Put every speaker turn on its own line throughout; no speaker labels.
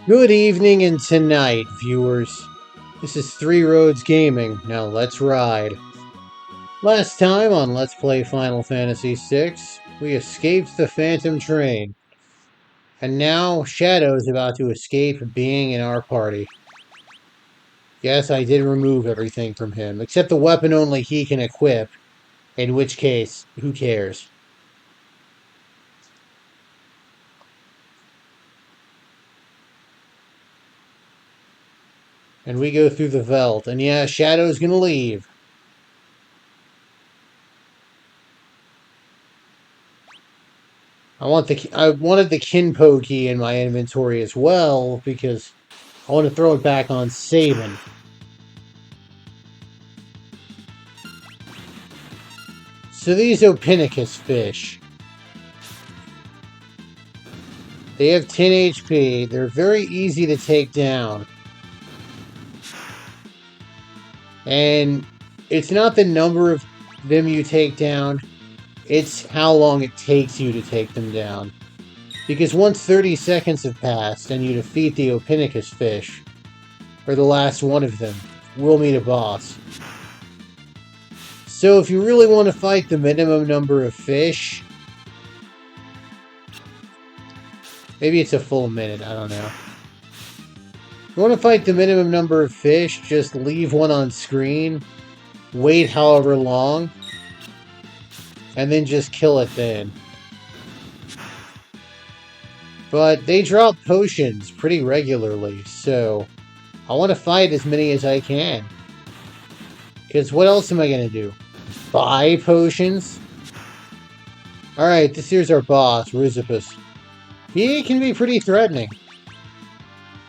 Good evening and tonight, viewers. This is Three Roads Gaming. Now let's ride. Last time on Let's Play Final Fantasy VI, we escaped the Phantom Train. And now Shadow is about to escape being in our party. Yes, I did remove everything from him, except the weapon only he can equip, in which case, who cares? And we go through the Veldt, and yeah, Shadow's gonna leave. I wanted the Kinpo key in my inventory as well, because I want to throw it back on Sabin. So these Ophiuchus fish, they have 10 HP, they're very easy to take down. And it's not the number of them you take down, it's how long it takes you to take them down. Because once 30 seconds have passed and you defeat the Ophiuchus fish, or the last one of them, we'll meet a boss. So if you really want to fight the minimum number of fish, maybe it's a full minute, I don't know. If you want to fight the minimum number of fish, just leave one on screen, wait however long, and then just kill it then. But they drop potions pretty regularly, so I want to fight as many as I can. Because what else am I going to do? Buy potions? Alright, this here's our boss, Rizipus. He can be pretty threatening.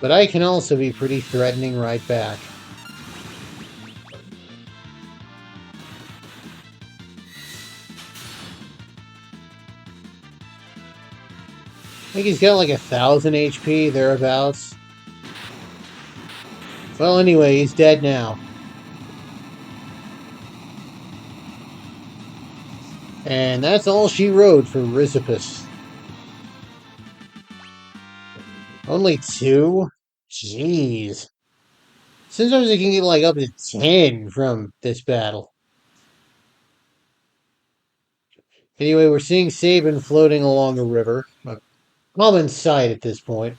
But I can also be pretty threatening right back. I think he's got like 1,000 HP, thereabouts. Well, anyway, he's dead now. And that's all she wrote for Rizipus. Only 2? Jeez. Sometimes you can get like up to 10 from this battle. Anyway, we're seeing Sabin floating along a river. A common sight at this point.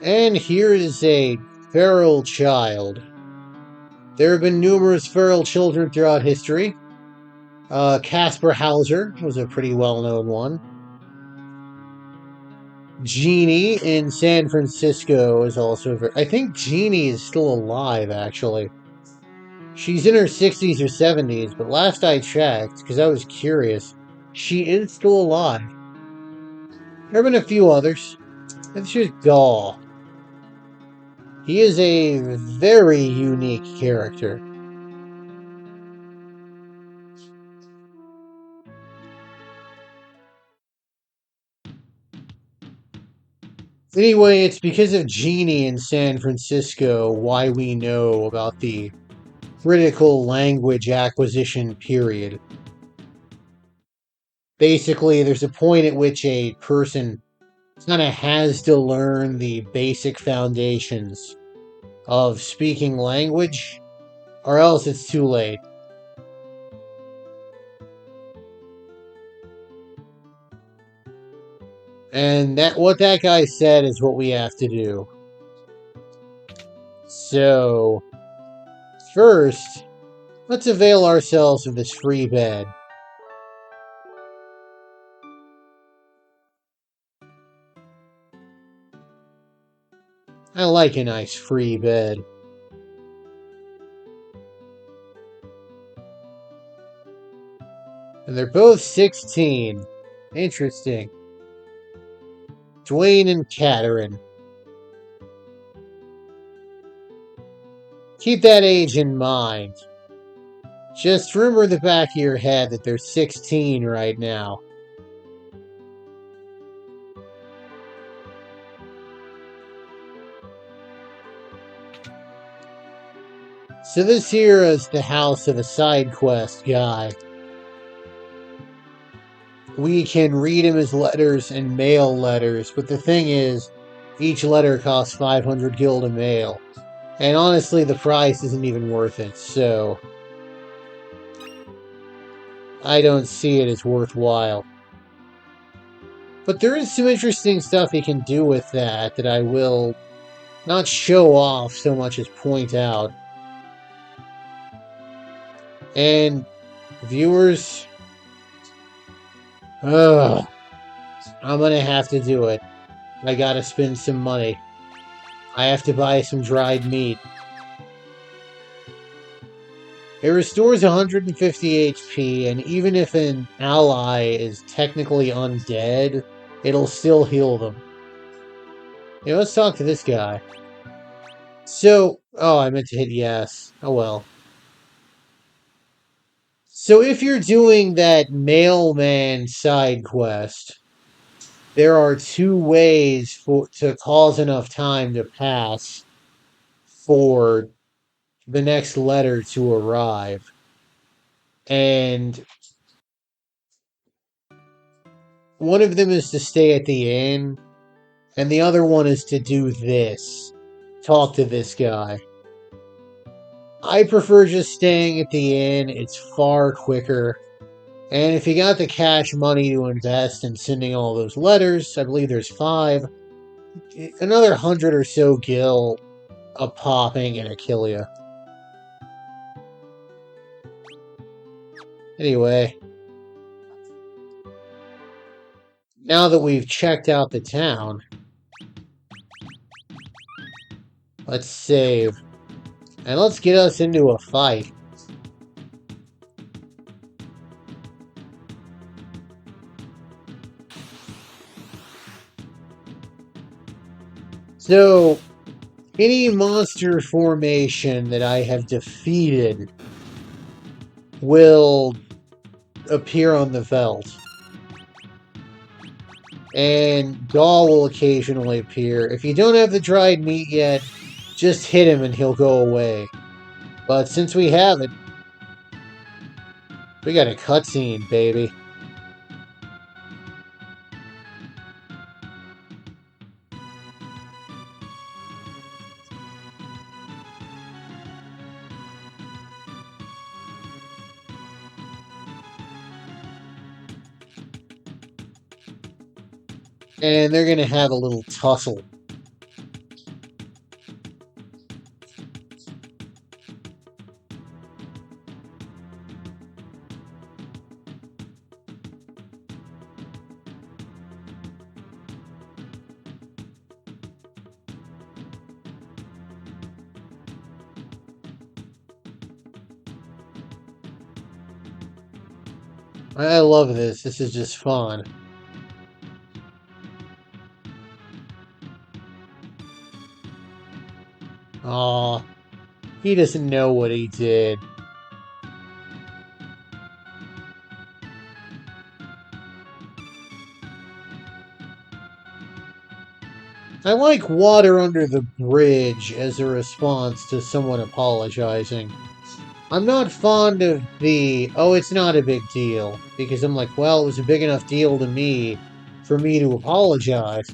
And here is a feral child. There have been numerous feral children throughout history. Caspar Hauser was a pretty well-known one. Jeannie in San Francisco is also very... I think Jeannie is still alive, actually. She's in her 60s or 70s, but last I checked, because I was curious, she is still alive. There have been a few others. It's just Gaul. He is a very unique character. Anyway, it's because of Jeannie in San Francisco why we know about the critical language acquisition period. Basically, there's a point at which a person kind of has to learn the basic foundations of speaking language, or else it's too late. And what that guy said is what we have to do. So, first, let's avail ourselves of this free bed. I like a nice free bed. And they're both 16. Interesting. Dwayne and Katerin. Keep that age in mind. Just remember in the back of your head that they're 16 right now. So this here is the house of a side quest guy. We can read him his letters and mail letters, but the thing is, each letter costs 500 gil to mail. And honestly, the price isn't even worth it, so I don't see it as worthwhile. But there is some interesting stuff he can do with that I will not show off so much as point out. And viewers, ugh, I'm gonna have to do it. I gotta spend some money. I have to buy some dried meat. It restores 150 HP, and even if an ally is technically undead, it'll still heal them. Yeah, let's talk to this guy. So, oh, I meant to hit yes. Oh well. So if you're doing that mailman side quest, there are two ways to cause enough time to pass for the next letter to arrive. And one of them is to stay at the inn, and the other one is to do this. Talk to this guy. I prefer just staying at the inn. It's far quicker. And if you got the cash money to invest in sending all those letters, I believe there's 5, another 100 or so gil a popping and a kill ya. Anyway, now that we've checked out the town, let's save. And let's get us into a fight. So, any monster formation that I have defeated will appear on the Veldt. And Gaul will occasionally appear. If you don't have the dried meat yet, just hit him and he'll go away. But since we have it, we got a cutscene, baby. And they're gonna have a little tussle. I love this. This is just fun. Aw, he doesn't know what he did. I like water under the bridge as a response to someone apologizing. I'm not fond of the, oh, it's not a big deal, because I'm like, well, it was a big enough deal to me for me to apologize.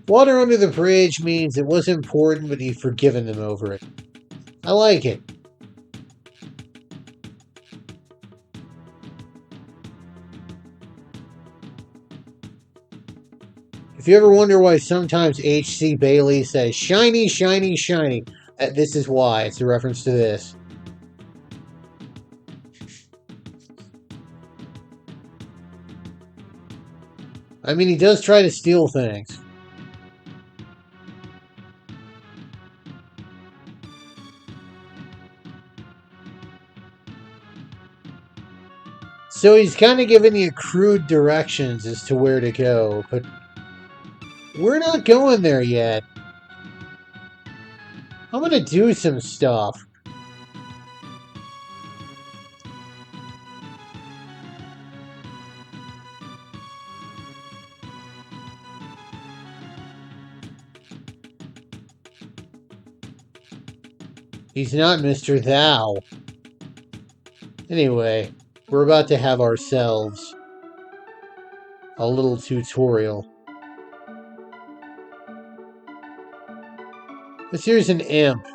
Water under the bridge means it was important, but you've forgiven them over it. I like it. If you ever wonder why sometimes H.C. Bailey says, shiny, shiny, shiny, this is why. It's a reference to this. I mean, he does try to steal things. So he's kind of giving you crude directions as to where to go, but we're not going there yet. I'm gonna do some stuff. He's not Mr. Thou. Anyway, we're about to have ourselves a little tutorial. This here's an imp,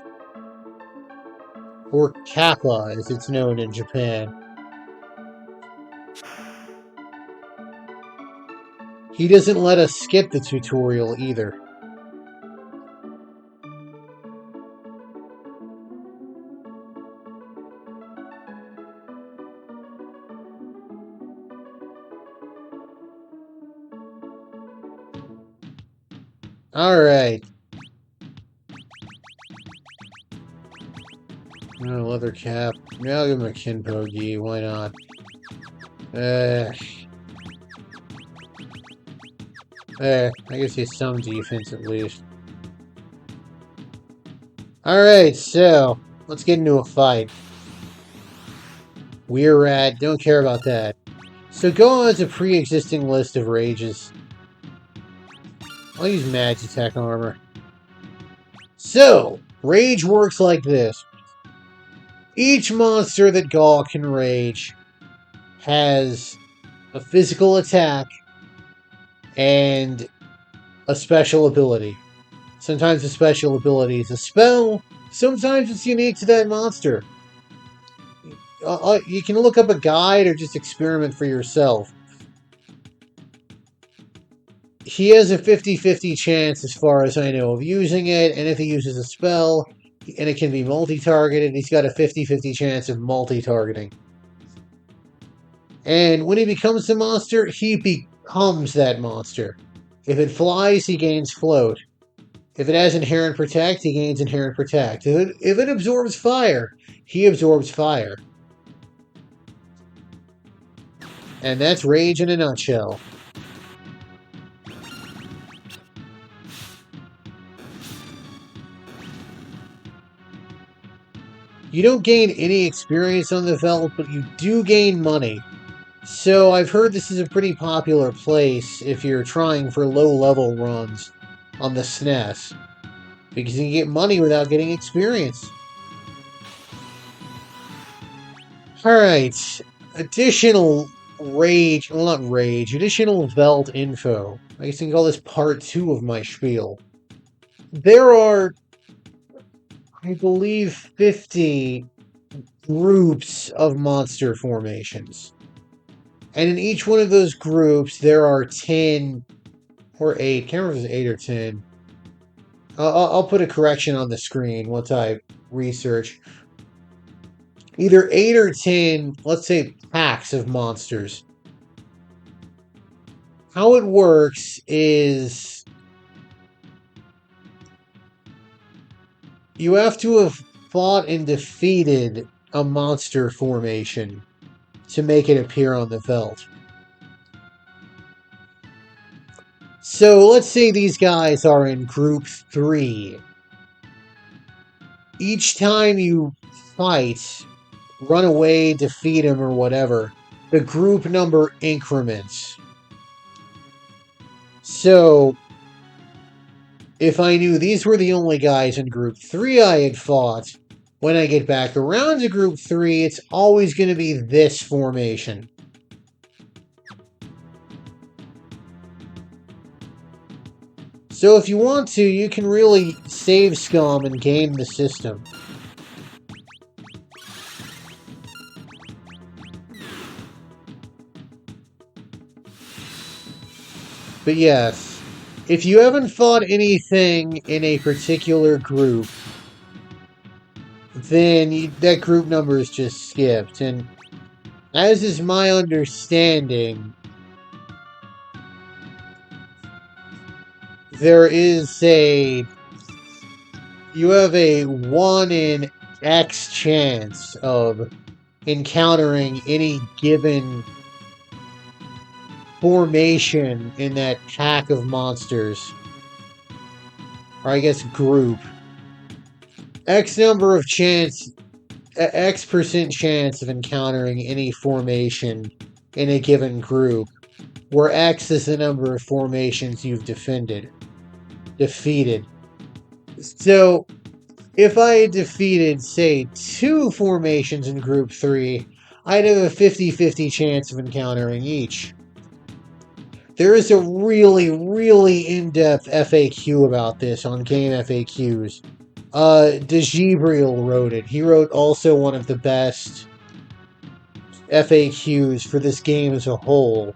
or Kappa as it's known in Japan. He doesn't let us skip the tutorial either. Alright. Oh, leather cap. Yeah, I'll give him a Kinpogi. Why not? I guess he has some defense at least. Alright, so let's get into a fight. We're at, don't care about that. So go on to pre-existing list of rages. I'll use Magitech armor. So, rage works like this. Each monster that Gaul can rage has a physical attack and a special ability. Sometimes the special ability is a spell, sometimes it's unique to that monster. You can look up a guide or just experiment for yourself. He has a 50-50 chance, as far as I know, of using it, and if he uses a spell, and it can be multi-targeted, he's got a 50-50 chance of multi-targeting. And when he becomes the monster, he becomes that monster. If it flies, he gains float. If it has Inherent Protect, he gains Inherent Protect. If it absorbs fire, he absorbs fire. And that's Rage in a nutshell. You don't gain any experience on the Veldt, but you do gain money. So I've heard this is a pretty popular place if you're trying for low-level runs on the SNES. Because you can get money without getting experience. Alright, additional rage, well not rage, additional Veldt info. I guess you can call this part 2 of my spiel. There are, I believe, 50 groups of monster formations. And in each one of those groups, there are 10 or 8. Can't remember if it's 8 or 10. I'll put a correction on the screen once I research. Either 8 or 10, let's say, packs of monsters. How it works is you have to have fought and defeated a monster formation to make it appear on the Veldt. So let's say these guys are in Group 3. Each time you fight, run away, defeat them, or whatever, the group number increments. So, if I knew these were the only guys in Group 3 I had fought, when I get back around to Group 3, it's always going to be this formation. So if you want to, you can really save scum and game the system. But yes, if you haven't fought anything in a particular group, then that group number is just skipped. And as is my understanding, there is you have a 1 in X chance of encountering any given formation in that pack of monsters. Or I guess group. X percent chance of encountering any formation in a given group, where X is the number of formations you've defeated. So, If I had defeated, say, 2 formations in Group 3, I'd have a 50-50 chance of encountering each. There is a really, really in-depth FAQ about this on Game FAQs. DeGibriel wrote it. He wrote also one of the best FAQs for this game as a whole.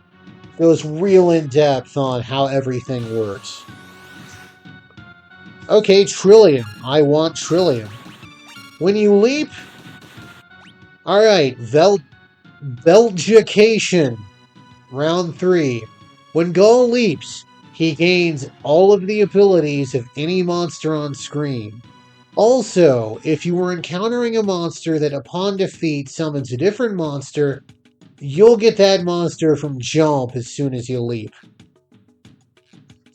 It goes real in-depth on how everything works. Okay, Trillium. I want Trillium. When you leap... Alright, Veltgication. Round 3. When Gaul leaps, he gains all of the abilities of any monster on screen. Also, if you were encountering a monster that upon defeat summons a different monster, you'll get that monster from jump as soon as you leap.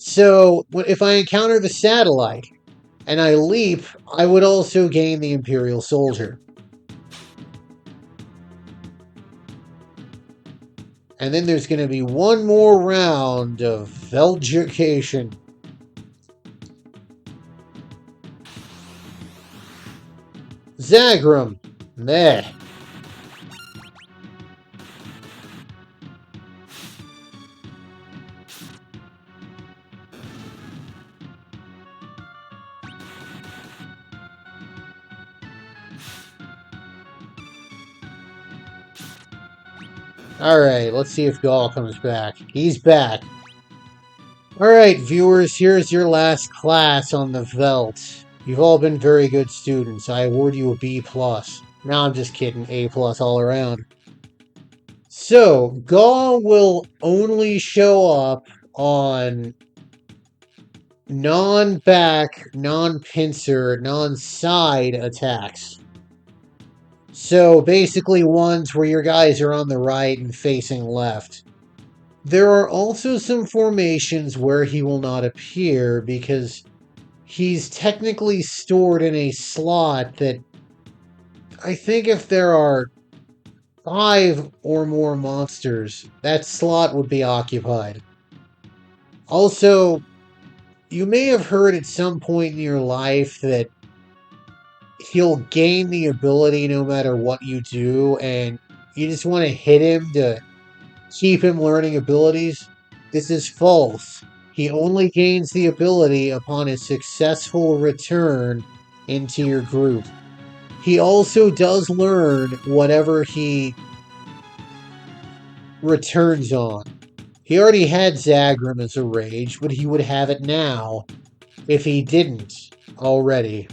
So, if I encounter the satellite and I leap, I would also gain the Imperial Soldier. And then there's going to be one more round of Veltgication. Zagrum. Meh. Alright, let's see if Gaul comes back. He's back. Alright, viewers, here's your last class on the Veldt. You've all been very good students. I award you a B+. No, I'm just kidding. A+ all around. So, Gaul will only show up on non-back, non-pincer, non-side attacks. So, basically ones where your guys are on the right and facing left. There are also some formations where he will not appear because he's technically stored in a slot that I think if there are 5 or more monsters, that slot would be occupied. Also, you may have heard at some point in your life that he'll gain the ability no matter what you do, and you just want to hit him to keep him learning abilities. This is false. He only gains the ability upon a successful return into your group. He also does learn whatever he returns on. He already had Zagrum as a rage, but he would have it now if he didn't already.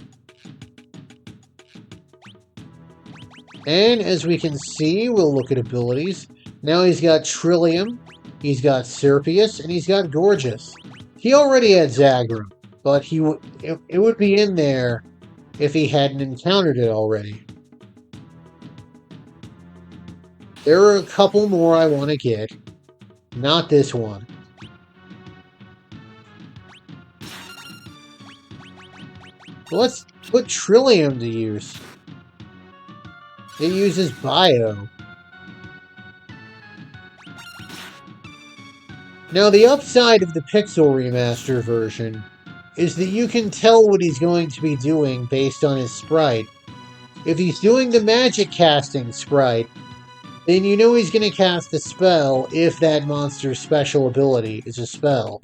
And as we can see, we'll look at abilities. Now he's got Trillium, he's got Serpius, and he's got Gorgeous. He already had Zagrum, but it would be in there if he hadn't encountered it already. There are a couple more I want to get. Not this one. Let's put Trillium to use. It uses Bio. Now, the upside of the Pixel Remaster version is that you can tell what he's going to be doing based on his sprite. If he's doing the magic casting sprite, then you know he's going to cast a spell if that monster's special ability is a spell.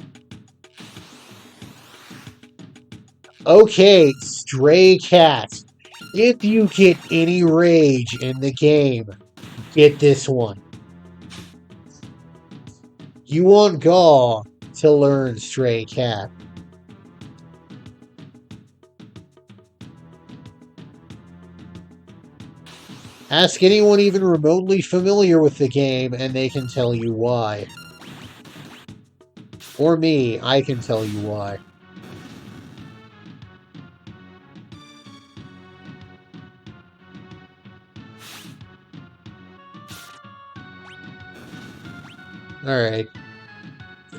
Okay, Stray Cat. If you get any rage in the game, get this one. You want Gaul to learn Stray Cat. Ask anyone even remotely familiar with the game and they can tell you why. Or me, I can tell you why. Alright.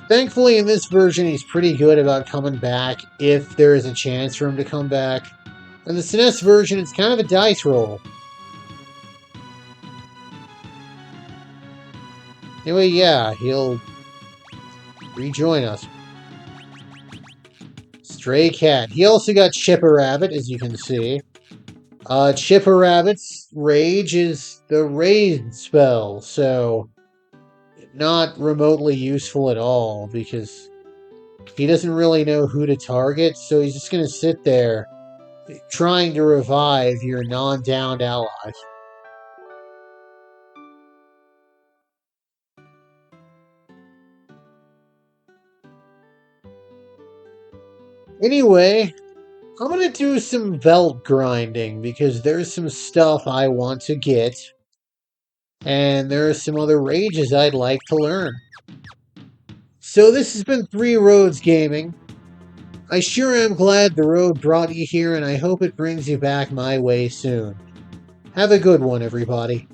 Thankfully, in this version, he's pretty good about coming back if there is a chance for him to come back. In the SNES version, it's kind of a dice roll. Anyway, yeah, he'll rejoin us. Stray Cat. He also got Chipper Rabbit, as you can see. Chipper Rabbit's Rage is the raid spell, so not remotely useful at all because he doesn't really know who to target, so he's just going to sit there trying to revive your non-downed allies. Anyway, I'm going to do some Veldt grinding because there's some stuff I want to get, and there are some other rages I'd like to learn. So this has been Three Roads Gaming. I sure am glad the road brought you here, and I hope it brings you back my way soon. Have a good one, everybody.